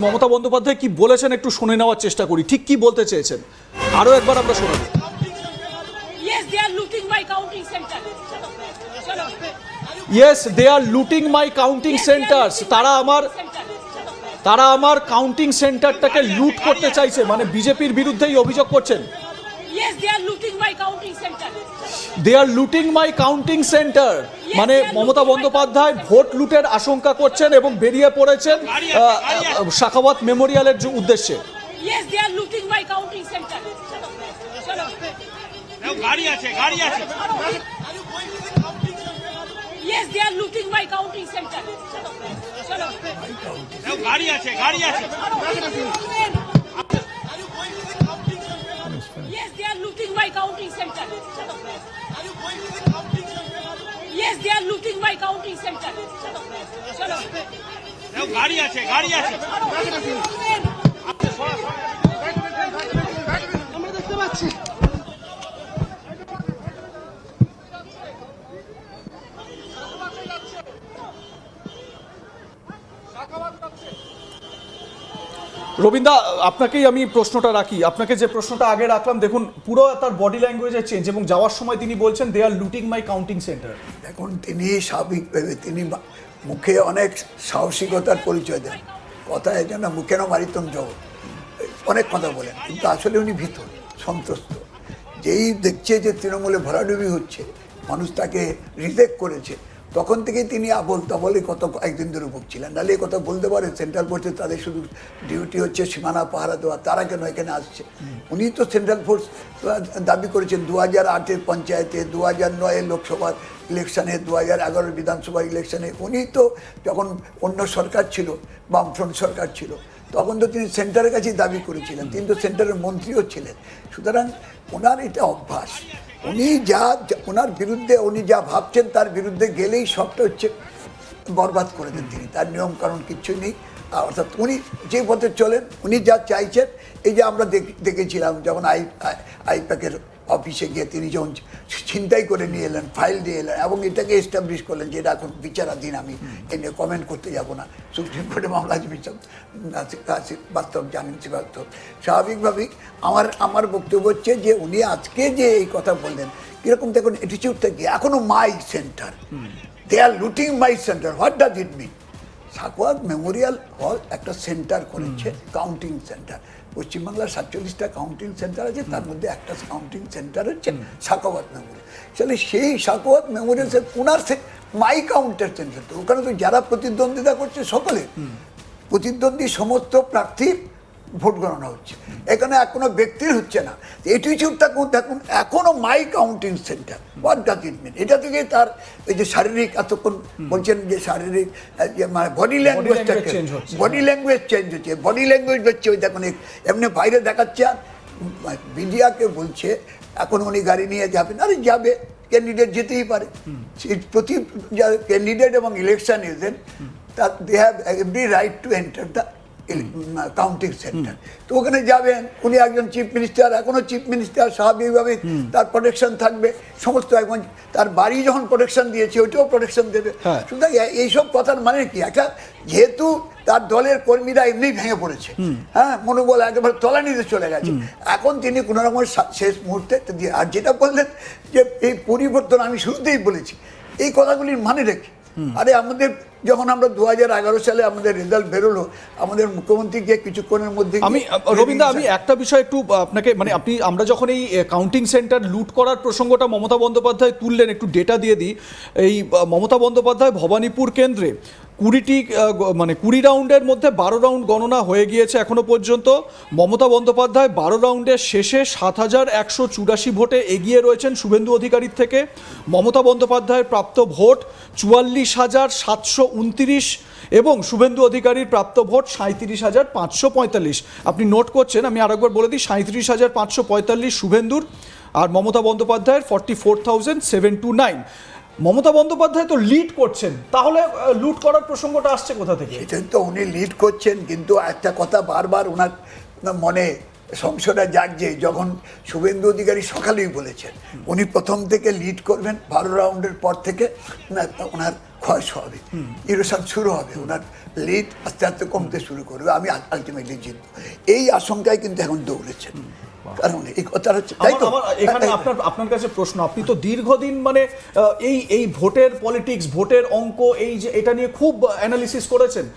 মমতা বন্দ্যোপাধ্যায় কি বলেছেন একটু শুনে নেওয়ার চেষ্টা করি, ঠিক কি বলতে চেয়েছেন আরো একবার আমরা শোনাবো। Yes, they are looting my counting center. Yes, they are looting my counting centers. তারা আমার কাউন্টিং সেন্টারটাকে লুট করতে চাইছে, মানে বিজেপির বিরুদ্ধেই অভিযোগ করছেন। Yes, they are looting my counting center. They are looting my counting center. মানে মমতা বন্দ্যোপাধ্যায় ভোট লুটের আশঙ্কা করছেন এবং বেরিয়ে পড়েছেন শাখাওয়াত মেমোরিয়ালের উদ্দেশ্যে। Yes, they are looting my counting center. গাড়ি আছে Yes, they are looting my counting center. গাড়ি আছে Yes, they are looting my counting center. Yes, they are looting my counting center. গাড়ি আছে আমরা দেখতে পাচ্ছি। রবীন্দা, আপনাকেই আমি প্রশ্নটা রাখি, আপনাকে যে প্রশ্নটা আগে রাখলাম, দেখুন পুরো তার বডি ল্যাঙ্গুয়েজের চেঞ্জ এবং যাওয়ার সময় তিনি বলছেন দে are looting my counting centre. দেখুন, তিনি স্বাভাবিকভাবে তিনি মুখে অনেক সাহসিকতার পরিচয় দেন, কথায় যেন মুখেনও মারিতম জগৎ, অনেক কথা বলেন, কিন্তু আসলে উনি ভীত, সন্ত্রস্ত। যেই দেখছে যে তৃণমূলে ভরাডুবি হচ্ছে, মানুষ তাকে রিজেক্ট করেছে, তখন থেকেই তিনি আবল তাবলে কত একদিন ধরে ভুগছিলেন। নাহলে এই কথা বলতে পারে সেন্ট্রাল ফোর্সে তাদের শুধু ডিউটি হচ্ছে সীমানা পাহারা দেওয়া, তারা কেন এখানে আসছে? উনি তো সেন্ট্রাল ফোর্স দাবি করেছেন 2008-এর পঞ্চায়েতে, 2009-এর লোকসভার ইলেকশানে, 2011-এর বিধানসভা ইলেকশানে। উনি তো যখন অন্য সরকার ছিল, বামফ্রন্ট সরকার ছিল, তখন তো তিনি সেন্টারের কাছেই দাবি করেছিলেন, তিনি তো সেন্টারের মন্ত্রীও ছিলেন। সুতরাং ওনার এটা অভ্যাস, উনি ওনার বিরুদ্ধে উনি যা ভাবছেন তার বিরুদ্ধে গেলেই সবটা হচ্ছে বরবাদ করে দেন তিনি, তার নিয়ম কানুন কিচ্ছু নেই। অর্থাৎ উনি যে পথে চলেন, উনি যা চাইছেন, এই যে আমরা দেখেছিলাম যখন আইপ্যাকের অফিসে গিয়ে তিনি যখন ছিনতাই করে নিয়ে এলেন, ফাইল দিয়ে এলেন এবং এটাকে এস্টাবলিশ করলেন যে এটা এখন বিচারাধীন, আমি এ নিয়ে কমেন্ট করতে যাব না, সুপ্রিম কোর্টে মামলা বাস্তব জানেন সে বাস্তব। স্বাভাবিকভাবেই আমার বক্তব্য হচ্ছে যে উনি আজকে যে এই কথা বললেন, কীরকম দেখুন অ্যাটিচিউডটা কি, এখনও my centre, they are looting my centre, what does it mean? Sakhawat memorial hall একটা সেন্টার করেছে, কাউন্টিং সেন্টার। পশ্চিমবাংলার 47টা কাউন্টিং সেন্টার আছে, তার মধ্যে একটা কাউন্টিং সেন্টার হচ্ছে সাকওয়াত মেমোরিয়াল। তাহলে সেই সাকওয়াত মেমোরিয়াল ওনার মাই কাউন্টার সেন্টার, তো ওখানে তো যারা প্রতিদ্বন্দ্বিতা করছে সকলে প্রতিদ্বন্দ্বী, সমস্ত প্রার্থীর ভোট গণনা হচ্ছে, এখানে কোনো ব্যক্তির হচ্ছে না। এটিটিউডটা দেখুন, এখনো my counting centre, what does it mean? এটা থেকে তার এই যে শারীরিক, এতক্ষণ বলছেন যে শারীরিক মানে বডি ল্যাঙ্গুয়েজ চেঞ্জ হচ্ছে, বডি ল্যাঙ্গুয়েজ হচ্ছে ওই দেখুন এমনি বাইরে দেখাচ্ছে। আর মিডিয়াকে বলছে এখন উনি গাড়ি নিয়ে যাবেন, আরে যাবে, ক্যান্ডিডেট যেতেই পারে, প্রতি ক্যান্ডিডেট এবং election agent they have every right to enter the counting centre. তো ওখানে যাবেন, উনি একজন চিফ মিনিস্টার, এখনও চিফ মিনিস্টার, স্বাভাবিকভাবে তার প্রোটেকশন থাকবে সমস্ত। এখন তার বাড়ি যখন প্রোটেকশন দিয়েছে, ওইটাও প্রোটেকশন দেবে। সুতরাং এইসব কথার মানে কি, একটা যেহেতু তার দলের কর্মীরা এমনি ভেঙে পড়েছে, হ্যাঁ, মনোবল একেবারে তলানিতে চলে গেছে, এখন তিনি কোনো রকম শেষ মুহূর্তে দিয়ে, আর যেটা বললেন যে এই পরিবর্তন, আমি শুরুতেই বলেছি এই কথাগুলির মানে রেখে, আরে আমাদের যখন আমরা 2011 সালে আমাদের রেজাল্ট বেরোলো, আমাদের মুখ্যমন্ত্রীকে কিছুক্ষণের মধ্যে রবীন্দ্র, আমি একটা বিষয় একটু আপনাকে, মানে আমরা যখন এই কাউন্টিং সেন্টার লুট করার প্রসঙ্গটা মমতা বন্দ্যোপাধ্যায় তুললেন, একটু ডেটা দিয়ে দিই। এই মমতা বন্দ্যোপাধ্যায় ভবানীপুর কেন্দ্রে 20 রাউন্ডের মধ্যে 12 রাউন্ড গণনা হয়ে গিয়েছে এখনো পর্যন্ত। মমতা বন্দ্যোপাধ্যায় 12 রাউন্ডের শেষে 7184 ভোটে এগিয়ে রয়েছেন শুভেন্দু অধিকারীর থেকে। মমতা বন্দ্যোপাধ্যায়ের প্রাপ্ত ভোট 44,729 এবং শুভেন্দু অধিকারীর প্রাপ্ত ভোট 37,545। আপনি নোট করছেন, আমি আরেকবার বলে দিই, 37,545 শুভেন্দুর, আর মমতা বন্দ্যোপাধ্যায়ের 44,729। মমতা বন্দ্যোপাধ্যায় তো লিড করছেন, তাহলে লুট করার প্রসঙ্গটা আসছে কোথা থেকে? সেটাই তো, উনি লিড করছেন, কিন্তু একটা কথা বারবার ওনার মনে সংশয়টা জাগছে যখন শুভেন্দু অধিকারী সকালেই বলেছেন উনি প্রথম থেকে লিড করবেন, 12 রাউন্ডের পর থেকে ওনার ক্ষয় হবে, ইরোশন শুরু হবে, ওনার লিড আস্তে আস্তে কমতে শুরু করবে, আমি আলটিমেটলি জিতব, এই আশঙ্কায় কিন্তু এখন দৌড়েছেন। কারণ এই কথা হচ্ছে, তাই তো এখানে আপনার কাছে প্রশ্ন, আপনি তো দীর্ঘদিন মানে এই ভোটের পলিটিক্স, ভোটের অঙ্ক, এই যে এটা নিয়ে খুব অ্যানালিসিস করেছেন।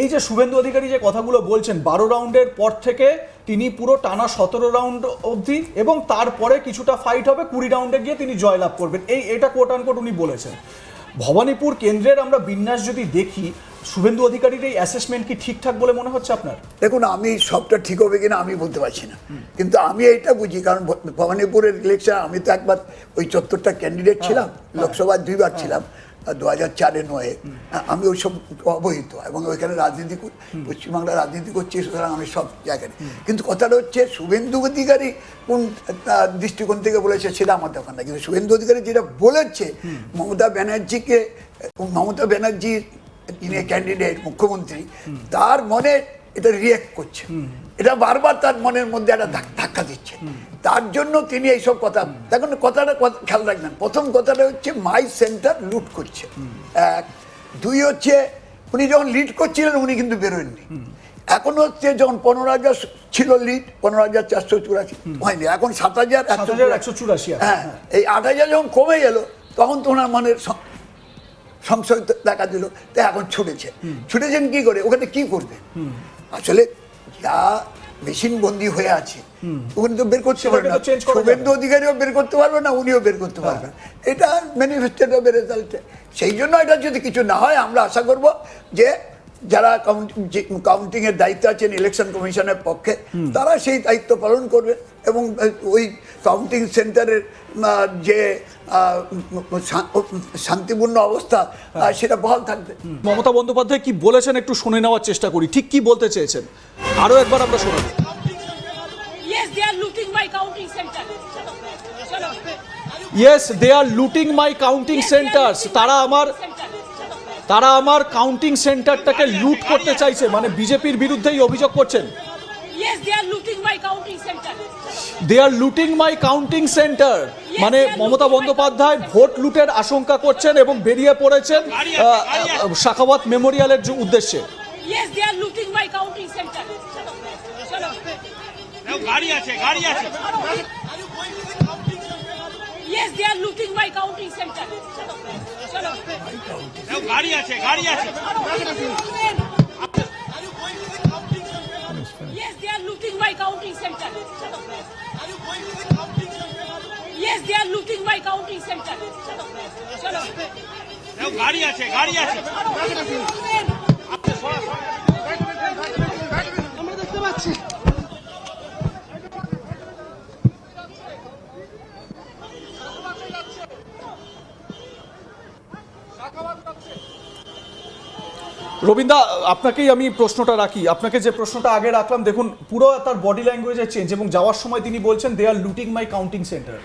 এই যে শুভেন্দু অধিকারী যে কথাগুলো বলছেন 12 রাউন্ডের পর থেকে তিনি পুরো টানা 17 রাউন্ড অবধি এবং তারপরে কিছুটা ফাইট হবে, 20 রাউন্ডে গিয়ে তিনি জয়লাভ করবেন, এটা কোট আনকোট উনি বলেছেন। ভবানীপুর কেন্দ্রের আমরা বিন্যাস যদি দেখি, শুভেন্দু অধিকারীর এই অ্যাসেসমেন্ট কি ঠিকঠাক বলে মনে হচ্ছে আপনার? দেখুন, আমি সবটা ঠিক হবে কিনা আমি বলতে পারছি না, কিন্তু আমি এইটা বুঝি, কারণ ভবানীপুরের ইলেকশন আমি তো একবার ওই 74টা ক্যান্ডিডেট ছিলাম, লোকসভার 2বার ছিলাম, 2004-এ 9-এ, আমি ওই সব অবহিত, এবং ওইখানে রাজনীতি পশ্চিমবাংলার রাজনীতি করছি, সুতরাং আমি সব জায়গায়। কিন্তু কথাটা হচ্ছে শুভেন্দু অধিকারী কোন দৃষ্টিকোণ থেকে বলেছে সেটা আমার দরকার না, কিন্তু শুভেন্দু অধিকারী যেটা বলেছে মমতা ব্যানার্জির যিনি ক্যান্ডিডেট মুখ্যমন্ত্রী, তার মনে এটা রিয়েক্ট করছে, এটা বারবার তার মনের মধ্যে একটা ধাক্কা দিচ্ছে, তার জন্য তিনি এইসব কথা। দেখুন, কথাটা খেয়াল রাখবেন, প্রথম কথাটা হচ্ছে মাই সেন্টার লুট করছে, 1, 2 হচ্ছে উনি যখন লিড করছিলেন উনি কিন্তু বেরোননি, এখন হচ্ছে যখন 15,000 ছিল লিড, 15,484 হয়নি, এখন 7,184। হ্যাঁ, এই 8,000 যখন কমে গেল তখন তো ওনার মনের সংশয় দেখা দিল, তাই এখন ছুটেছেন কি করে, ওখানে কি করবে? আসলে যা মেশিন বন্দী হয়ে আছে ওখানে তো বের করতে পারবে না, শুভেন্দু অধিকারীও বের করতে পারবে না, উনিও বের করতে পারবেন, এটা ম্যানিফেস্টোর রেজাল্টে। সেই জন্য এটা যদি কিছু না হয়, আমরা আশা করব যে যারা কাউন্টিং এর দায়িত্ব আছেন ইলেকশন কমিশনের পক্ষে, তারা সেই দায়িত্ব পালন করবে এবং ওই কাউন্টিং সেন্টারের যে শান্তিপূর্ণ অবস্থা সেটা বহাল থাকবে। মমতা বন্দ্যোপাধ্যায় কি বলেছেন একটু শুনে নেওয়ার চেষ্টা করি, ঠিক কি বলতে চেয়েছেন আরো একবার আমরা শোনাবো। Yes, they are looting my counting center. Chalo. Yes, they are looting my counting centers. তারা আমার কাউন্টিং সেন্টারটাকে লুট করতে চাইছে, মানে বিজেপির বিরুদ্ধেই অভিযোগ করছেন। Yes, they are looting my counting center. They are looting my counting centre, মানে মমতা বন্দ্যোপাধ্যায় ভোট লুটের আশঙ্কা করছেন এবং বেরিয়ে পড়েছেন শাখাওয়াত মেমোরিয়ালের উদ্দেশ্যে। Yes, they are looting my counting center. Chalo. গাড়ি আছে। Yes, they are looting my counting center. Chalo. গাড়ি আছে। Yes, they are looting my counting center. Yes, they are looting my counting center. Chalo. গাড়ি আছে। আমরা দেখতে পাচ্ছি। রবীন্দা, আপনাকেই আমি প্রশ্নটা রাখি, আপনাকে যে প্রশ্নটা আগে রাখলাম, দেখুন পুরো তার বডি ল্যাঙ্গুয়েজের চেঞ্জ, এবং যাওয়ার সময় তিনি বলছেন দে are looting my counting centre.